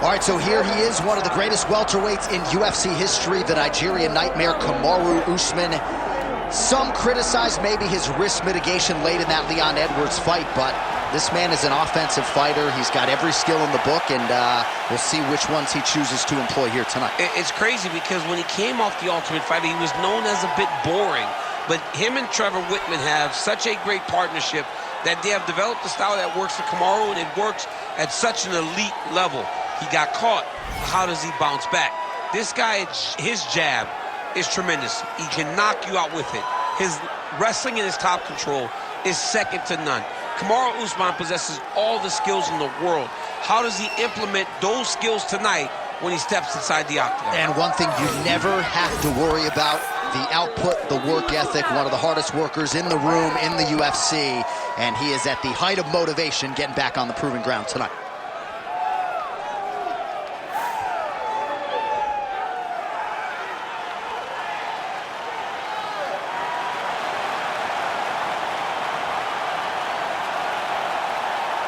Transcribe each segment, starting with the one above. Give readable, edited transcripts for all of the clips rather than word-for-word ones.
All right, so here he is, one of the greatest welterweights in UFC history, the Nigerian Nightmare, Kamaru Usman. Some criticize maybe his risk mitigation late in that Leon Edwards fight, but this man is an offensive fighter. He's got every skill in the book, and we'll see which ones he chooses to employ here tonight. It's crazy because when he came off The Ultimate Fighter, he was known as a bit boring. But him and Trevor Whitman have such a great partnership that they have developed a style that works for Kamaru, and it works at such an elite level. He got caught. How does he bounce back? This guy, his jab is tremendous. He can knock you out with it. His wrestling and his top control is second to none. Kamaru Usman possesses all the skills in the world. How does he implement those skills tonight when he steps inside the octagon? And one thing you never have to worry about, the output, the work ethic, one of the hardest workers in the room in the UFC, and he is at the height of motivation getting back on the proving ground tonight.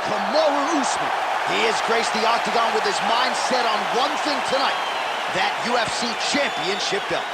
Kamaru Usman, he has graced the octagon with his mind set on one thing tonight, that UFC championship belt.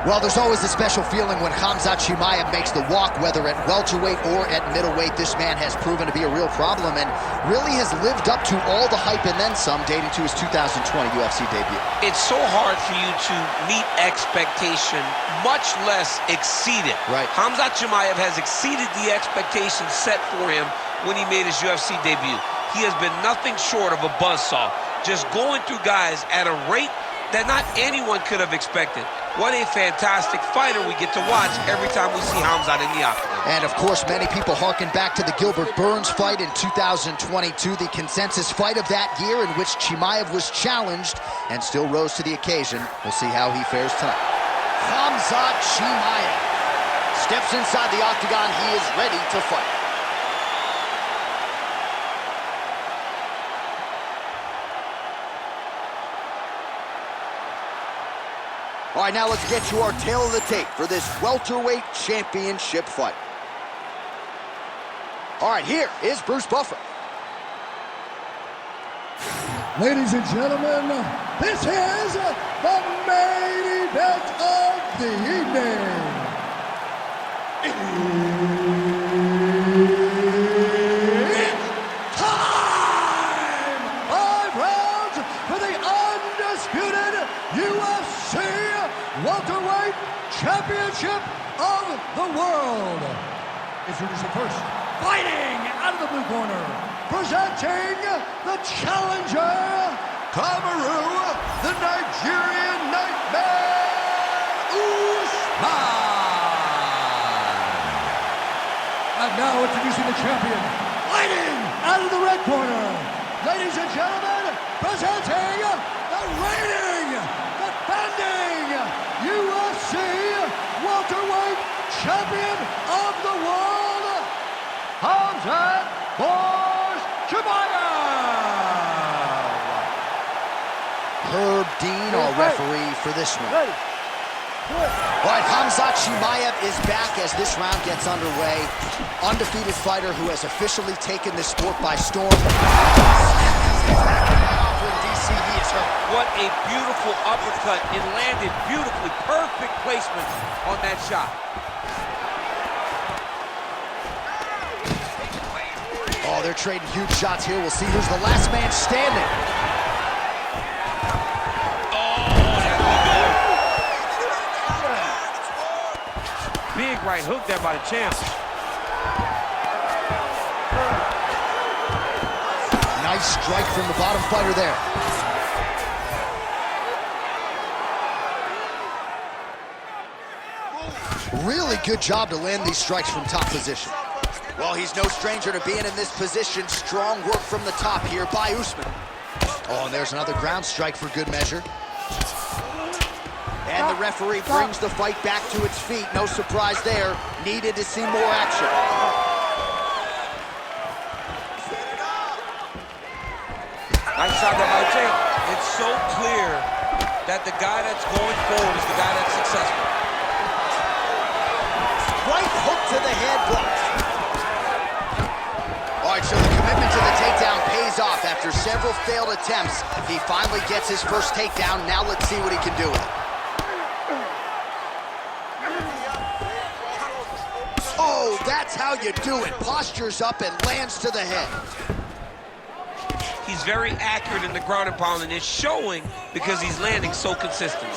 Well, there's always a special feeling when Khamzat Chimaev makes the walk, whether at welterweight or at middleweight. This man has proven to be a real problem and really has lived up to all the hype and then some, dating to his 2020 UFC debut. It's so hard for you to meet expectation, much less exceed it. Right. Khamzat Chimaev has exceeded the expectations set for him when he made his UFC debut. He has been nothing short of a buzzsaw, just going through guys at a rate that not anyone could have expected. What a fantastic fighter we get to watch every time we see Khamzat in the octagon. And of course, many people harken back to the Gilbert Burns fight in 2022, the consensus fight of that year in which Chimaev was challenged and still rose to the occasion. We'll see how he fares tonight. Khamzat Chimaev steps inside the octagon. He is ready to fight. All right, now let's get you our tail of the tape for this welterweight championship fight. All right, here is Bruce Buffer. Ladies and gentlemen, this is the main event of the evening. It's time! 5 rounds for the undisputed UFC welterweight championship of the world. Introducing first, fighting out of the blue corner, presenting the challenger, Kamaru, the Nigerian Nightmare, Usman. And now introducing the champion, fighting out of the red corner, ladies and gentlemen, presenting the reigning, defending UFC welterweight champion of the world, Khamzat Chimaev. Herb Dean, our referee for this one. Ready. All right, Khamzat Chimaev is back as this round gets underway. Undefeated fighter who has officially taken this sport by storm. What a beautiful uppercut. It landed beautifully. Perfect placement on that shot. Oh, they're trading huge shots here. We'll see who's the last man standing. Big right hook there by the champ. Nice strike from the bottom fighter there. Really good job to land these strikes from top position. Well, he's no stranger to being in this position. Strong work from the top here by Usman. Oh, and there's another ground strike for good measure. And the referee brings the fight back to its feet. No surprise there. Needed to see more action. Nice shot there by Jake. It's so clear that the guy that's going forward is the guy that's successful. Right hook to the head blocked. All right, so the commitment to the takedown pays off. After several failed attempts, he finally gets his first takedown. Now let's see what he can do with it. Oh, that's how you do it. Postures up and lands to the head. He's very accurate in the ground and pound, and it's showing because he's landing so consistently.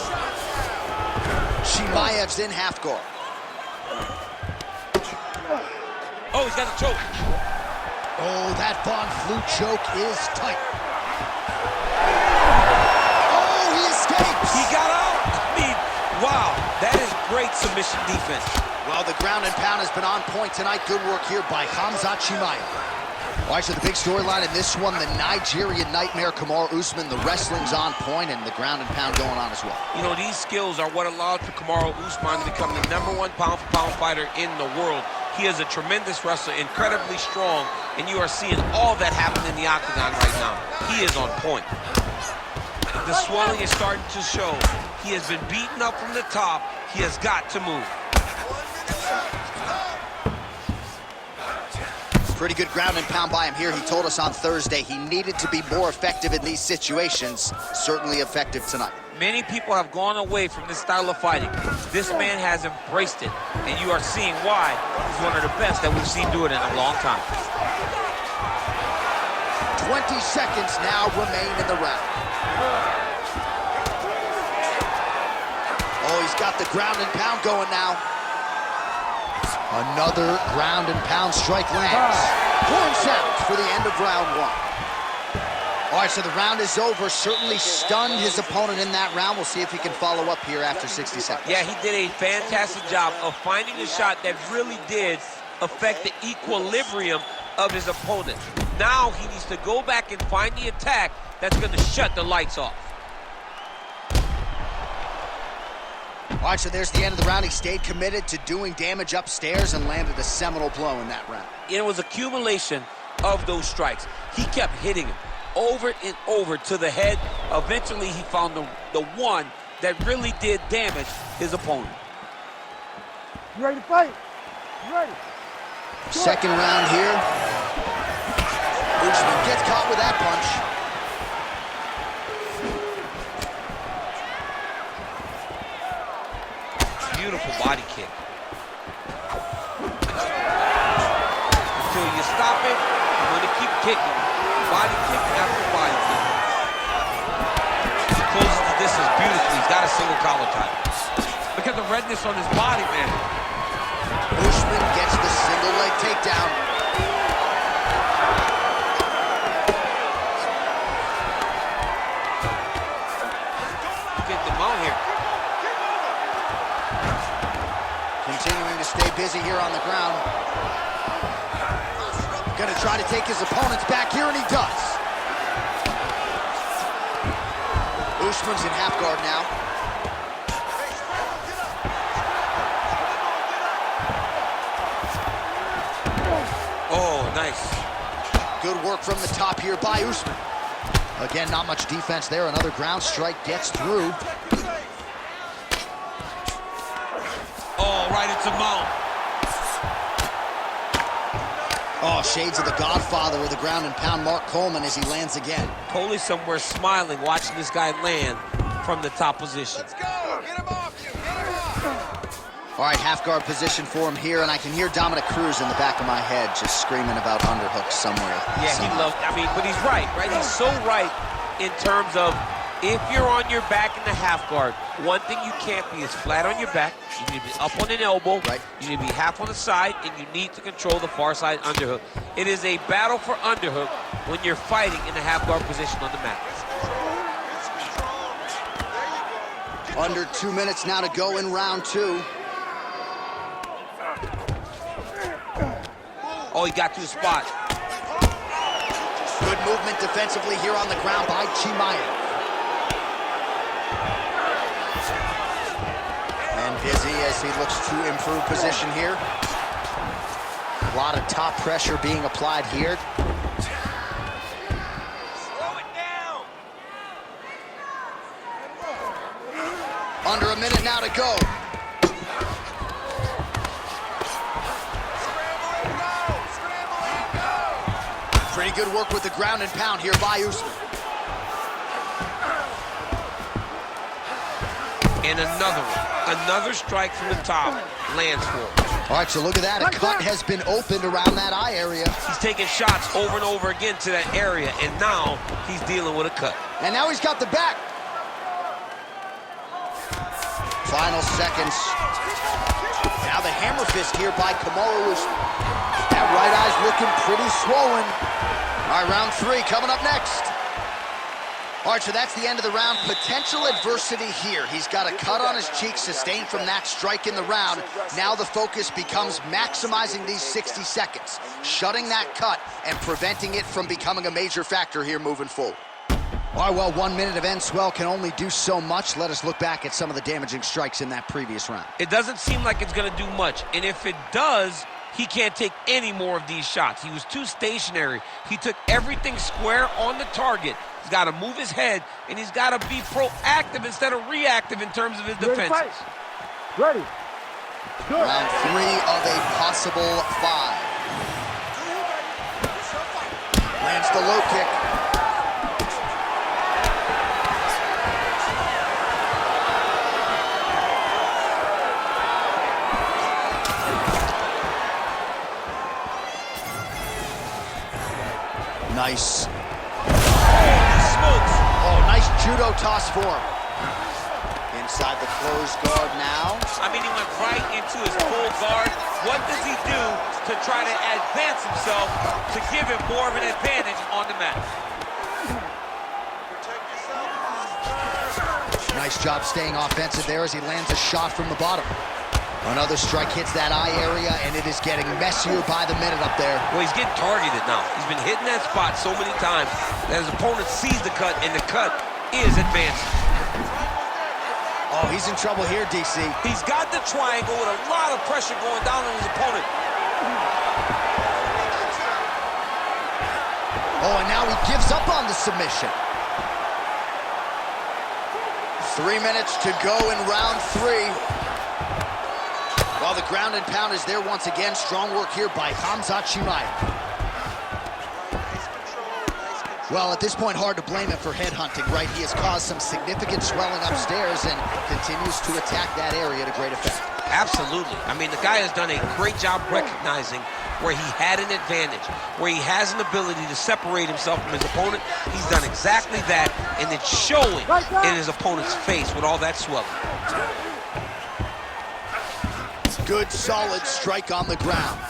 Chimaev's in half guard. Oh, he's got a choke. Oh, that Von Flue choke is tight. Oh, he escapes. He got out. I mean, wow, that is great submission defense. Well, the ground and pound has been on point tonight. Good work here by Khamzat Chimaev. All right, so the big storyline in this one, the Nigerian nightmare, Kamaru Usman. The wrestling's on point and the ground and pound going on as well. You know, these skills are what allowed for Kamaru Usman to become the #1 pound-for-pound fighter in the world. He is a tremendous wrestler, incredibly strong, and you are seeing all that happen in the octagon right now. He is on point. The swelling is starting to show. He has been beaten up from the top. He has got to move. Pretty good ground and pound by him here. He told us on Thursday he needed to be more effective in these situations. Certainly effective tonight. Many people have gone away from this style of fighting. This man has embraced it, and you are seeing why he's one of the best that we've seen do it in a long time. 20 seconds now remain in the round. Oh, he's got the ground and pound going now. Another ground and pound strike lands. Horn sounds for the end of round one. All right, so the round is over. Certainly stunned his opponent in that round. We'll see if he can follow up here after 60 seconds. Yeah, he did a fantastic job of finding a shot that really did affect the equilibrium of his opponent. Now he needs to go back and find the attack that's going to shut the lights off. All right, so there's the end of the round. He stayed committed to doing damage upstairs and landed a seminal blow in that round. It was accumulation of those strikes. He kept hitting him over and over to the head. Eventually, he found the one that really did damage his opponent. You ready to fight? You ready? Second round here. Usman gets caught with that punch. Beautiful body kick. Until you stop it, you're going to keep kicking. Body kick after body kick. He closes the distance beautifully. He's got a single collar tie. Look at the redness on his body, man. Usman gets the single leg takedown. Get the mount here. Continuing to stay busy here on the ground. Gonna try to take his opponents back here, and he does. Usman's in half guard now. Oh, nice. Good work from the top here by Usman. Again, not much defense there. Another ground strike gets through. Oh, right into mount. Oh, shades of the godfather of the ground and pound, Mark Coleman, as he lands again. Coley somewhere smiling, watching this guy land from the top position. Let's go! Get him off you! Get him off! All right, half guard position for him here, and I can hear Dominic Cruz in the back of my head just screaming about underhooks somewhere. Yeah, he loved, I mean, but he's right? He's so right in terms of if you're on your back in the half guard, one thing you can't be is flat on your back. You need to be up on an elbow. Right. You need to be half on the side, and you need to control the far side underhook. It is a battle for underhook when you're fighting in the half guard position on the mat. Under 2 minutes now to go in round two. Oh, he got to his spot. Good movement defensively here on the ground by Chimaev. Dizzy as he looks to improve position here. A lot of top pressure being applied here. Slow it down. Under a minute now to go. Scramble and go. Scramble and go. Pretty good work with the ground and pound here by Usman. And another one. Another strike from the top lands for him. All right, so look at that. A cut has been opened around that eye area. He's taking shots over and over again to that area, and now he's dealing with a cut. And now he's got the back. Final seconds. Now the hammer fist here by Kamaru Usman. That right eye's looking pretty swollen. All right, round 3 coming up next. All right, so that's the end of the round. Potential adversity here. He's got a cut on his cheek sustained from that strike in the round. Now the focus becomes maximizing these 60 seconds, shutting that cut and preventing it from becoming a major factor here moving forward. All right, well, 1 minute of end swell can only do so much. Let us look back at some of the damaging strikes in that previous round. It doesn't seem like it's going to do much, and if it does, he can't take any more of these shots. He was too stationary. He took everything square on the target. He's got to move his head, and he's got to be proactive instead of reactive in terms of his defenses. Ready. Good. Round 3 of a possible 5. Lands the low kick. Nice. Smokes. Oh, nice judo toss for him. Inside the closed guard now. I mean, he went right into his full guard. What does he do to try to advance himself to give him more of an advantage on the mat? Nice job staying offensive there as he lands a shot from the bottom. Another strike hits that eye area, and it is getting messier by the minute up there. Well, he's getting targeted now. He's been hitting that spot so many times that his opponent sees the cut, and the cut is advancing. Oh, he's in trouble here, DC. He's got the triangle with a lot of pressure going down on his opponent. Oh, and now he gives up on the submission. 3 minutes to go in round 3. While the ground and pound is there once again, strong work here by Khamzat Chimaev. Well, at this point, hard to blame him for headhunting, right? He has caused some significant swelling upstairs and continues to attack that area to great effect. Absolutely. I mean, the guy has done a great job recognizing where he had an advantage, where he has an ability to separate himself from his opponent. He's done exactly that, and it's showing in his opponent's face with all that swelling. Good, solid strike on the ground.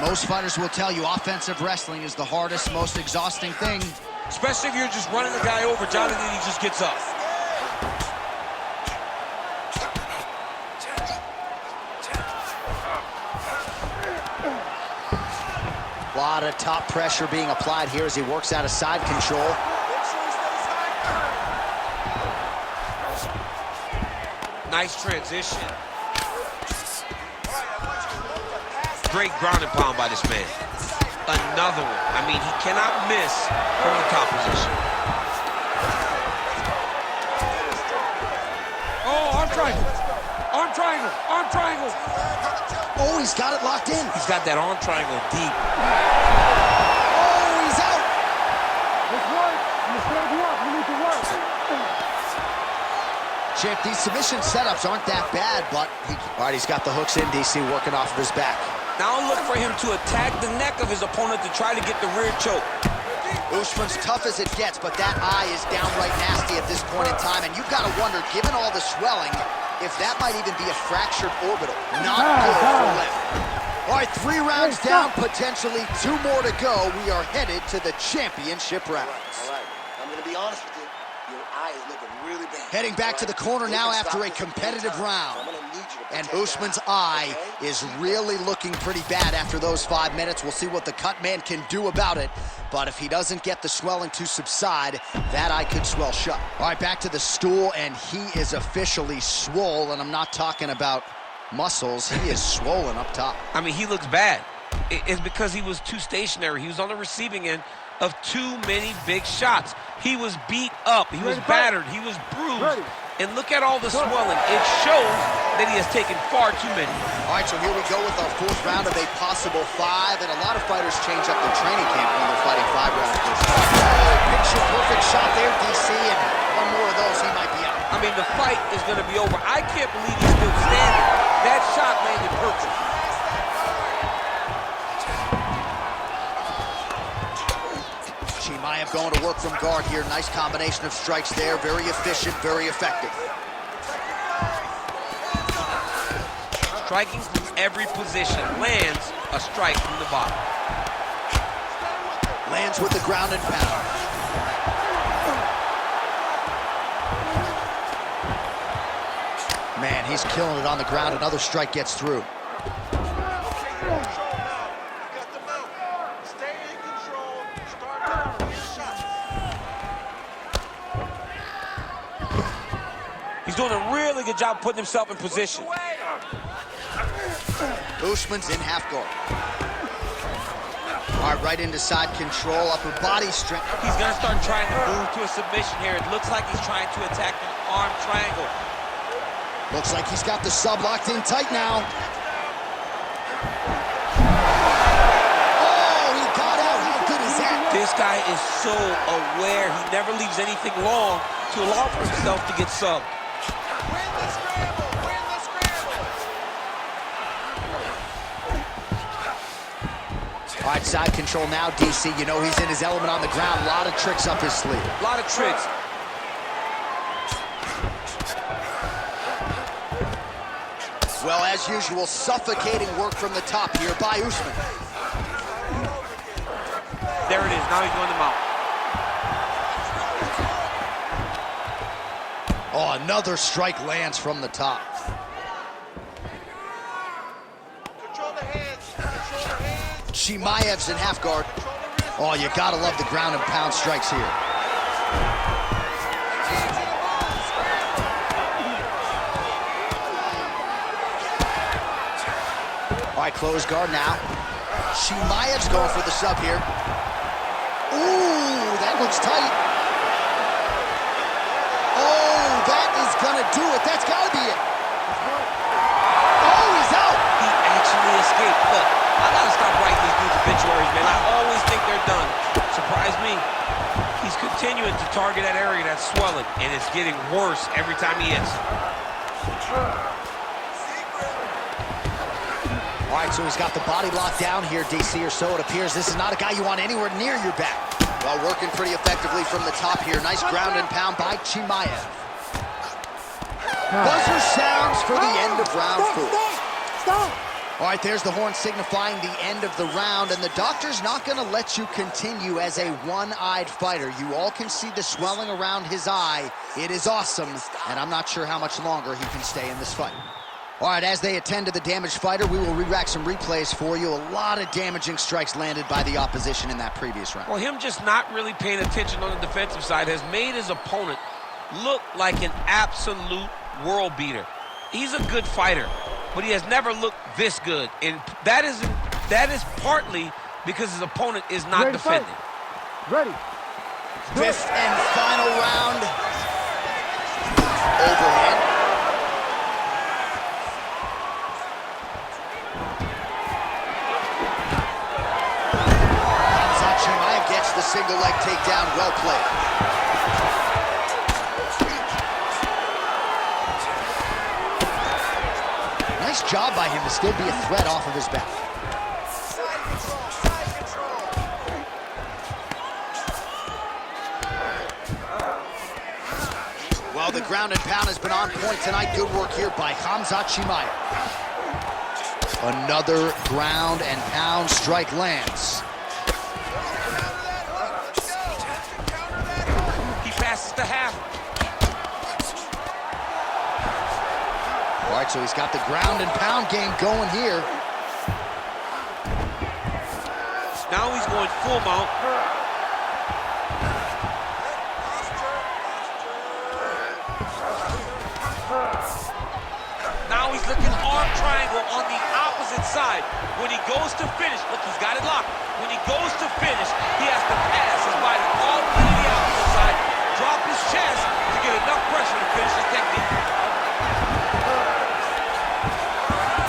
Most fighters will tell you offensive wrestling is the hardest, most exhausting thing. Especially if you're just running the guy over, Johnny, then he just gets up. A lot of top pressure being applied here as he works out of side control. Nice transition. Great ground and pound by this man. Another one. I mean, he cannot miss from the top position. Oh, arm triangle. Arm triangle. Arm triangle. Oh, he's got it locked in. He's got that arm triangle deep. Oh, he's out. Let's work. Let's stand you up. You need to work. Champ, these submission setups aren't that bad, but all right, he's got the hooks in, DC, working off of his back. Now look for him to attack the neck of his opponent to try to get the rear choke. Usman's tough as it gets, but that eye is downright nasty at this point in time, and you've got to wonder, given all the swelling, if that might even be a fractured orbital. Not good for left. All right, 3 rounds down, potentially 2 more to go. We are headed to the championship rounds. All right, I'm going to be honest with you. Your eye is looking really bad. Heading back to the corner now after a competitive round. And Usman's eye is really looking pretty bad after those 5 minutes. We'll see what the cut man can do about it. But if he doesn't get the swelling to subside, that eye could swell shut. All right, back to the stool, and he is officially swole. And I'm not talking about muscles. He is swollen up top. I mean, he looks bad. It's because he was too stationary. He was on the receiving end of too many big shots. He was beat up. He was battered. He was bruised. And look at all the swelling. It shows that he has taken far too many. All right, so here we go with our 4th round of a possible 5. And a lot of fighters change up their training camp when they're fighting 5 rounds. Picture-perfect shot there, DC. And one more of those, he might be out. I mean, the fight is going to be over. I can't believe he's still standing. That shot landed perfect. Chimaev going to work from guard here. Nice combination of strikes there. Very efficient, very effective. Striking from every position. Lands a strike from the bottom. Lands with the ground and pound. Man, he's killing it on the ground. Another strike gets through. He's doing a really good job putting himself in position. Usman's in half guard. All right, right into side control, upper body strength. He's going to start trying to move to a submission here. It looks like he's trying to attack an arm triangle. Looks like he's got the sub locked in tight now. Oh, he got out. How good is that? This guy is so aware. He never leaves anything long to allow for himself to get subbed. Win the scramble! Win the scramble! All right, side control now, DC. You know he's in his element on the ground. A lot of tricks up his sleeve. A lot of tricks. Well, as usual, suffocating work from the top here by Usman. There it is. Now he's going to mount. Oh, another strike lands from the top. Control the hands. Control the hands. Chimaev's in half guard. Oh, you gotta love the ground and pound strikes here. All right, close guard now. Chimaev's going for the sub here. Ooh, that looks tight. Oh, that is gonna do it. That's gotta be it. Oh, he's out. He actually escaped. Look, I gotta stop writing these dudes obituaries, man. I always think they're done. Surprise me. He's continuing to target that area that's swelling, and it's getting worse every time he hits. All right, so he's got the body locked down here, DC, or so it appears. This is not a guy you want anywhere near your back. Well, working pretty effectively from the top here. Nice ground and pound by Chimaev. Buzzer sounds for the end of round 4. Stop! All right, there's the horn signifying the end of the round, and the doctor's not going to let you continue as a one-eyed fighter. You all can see the swelling around his eye. It is awesome, and I'm not sure how much longer he can stay in this fight. All right, as they attend to the damaged fighter, we will re-rack some replays for you. A lot of damaging strikes landed by the opposition in that previous round. Well, him just not really paying attention on the defensive side has made his opponent look like an absolute world beater. He's a good fighter, but he has never looked this good, and that is partly because his opponent is not defending. Ready. 5th and final round. Overhand. Khamzat Chimaev gets the single leg takedown. Well played. Nice job by him to still be a threat off of his back. Side control. Side control. Well, the ground and pound has been on point tonight. Good work here by Khamzat Chimaev. Another ground and pound strike lands. He passes the half. right, so he's got the ground and pound game going here. Now he's going full mount. Now he's looking arm triangle on the opposite side. When he goes to finish, look, he's got it locked. When he goes to finish, he has to pass his body all the way to the opposite side, drop his chest to get enough pressure to finish his technique.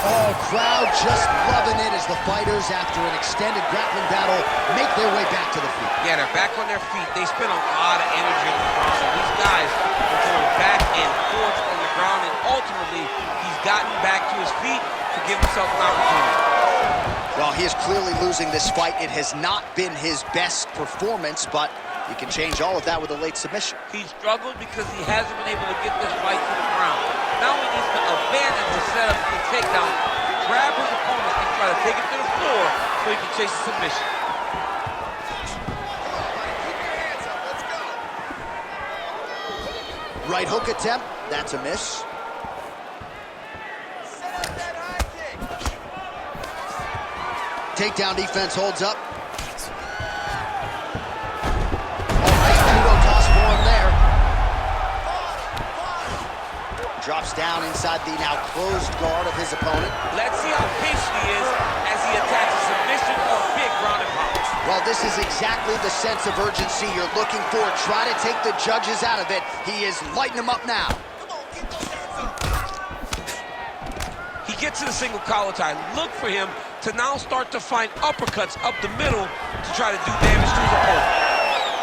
Oh, crowd just loving it as the fighters, after an extended grappling battle, make their way back to the feet. Yeah, they're back on their feet. They spend a lot of energy on the ground. And these guys are going back and forth on the ground, and ultimately, he's gotten back to his feet to give himself an opportunity. Well, he is clearly losing this fight. It has not been his best performance, but you can change all of that with a late submission. He struggled because he hasn't been able to get this fight to the ground. Now he needs to abandon the setup for the takedown, grab his opponent, and try to take it to the floor so he can chase a submission. Right hook attempt, that's a miss. Takedown defense holds up. Drops down inside the now closed guard of his opponent. Let's see how patient he is as he attacks a submission or big ground and pound. Well, this is exactly the sense of urgency you're looking for. Try to take the judges out of it. He is lighting them up now. He gets to the single collar tie. Look for him to now start to find uppercuts up the middle to try to do damage to his opponent.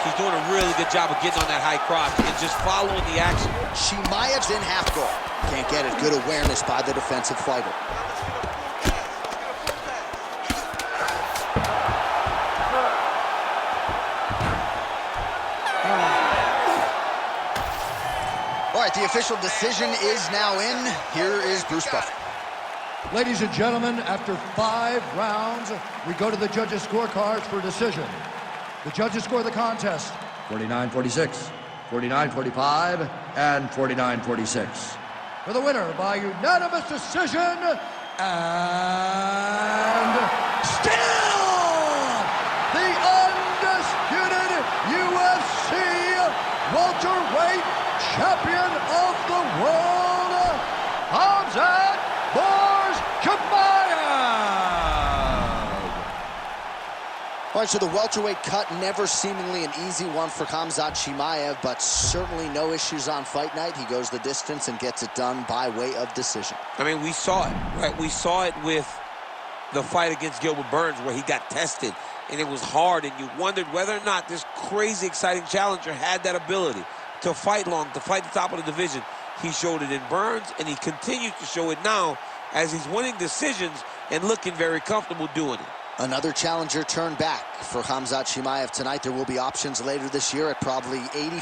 He's doing a really good job of getting on that high cross and just following the action. Chimaev's in half guard. Can't get it. Good awareness by the defensive fighter. All right, the official decision is now in. Here is Bruce Buffer. Ladies and gentlemen, after 5 rounds, we go to the judges' scorecards for decision. The judges score the contest 49-46, 49-45, and 49-46. For the winner by unanimous decision, and still the undisputed UFC welterweight champion of the world, Khamzat Chimaev. All right, so the welterweight cut, never seemingly an easy one for Khamzat Chimaev, but certainly no issues on fight night. He goes the distance and gets it done by way of decision. I mean, we saw it, right? We saw it with the fight against Gilbert Burns where he got tested, and it was hard, and you wondered whether or not this crazy, exciting challenger had that ability to fight long, to fight the top of the division. He showed it in Burns, and he continues to show it now as he's winning decisions and looking very comfortable doing it. Another challenger turned back for Khamzat Chimaev tonight. There will be options later this year at probably 80.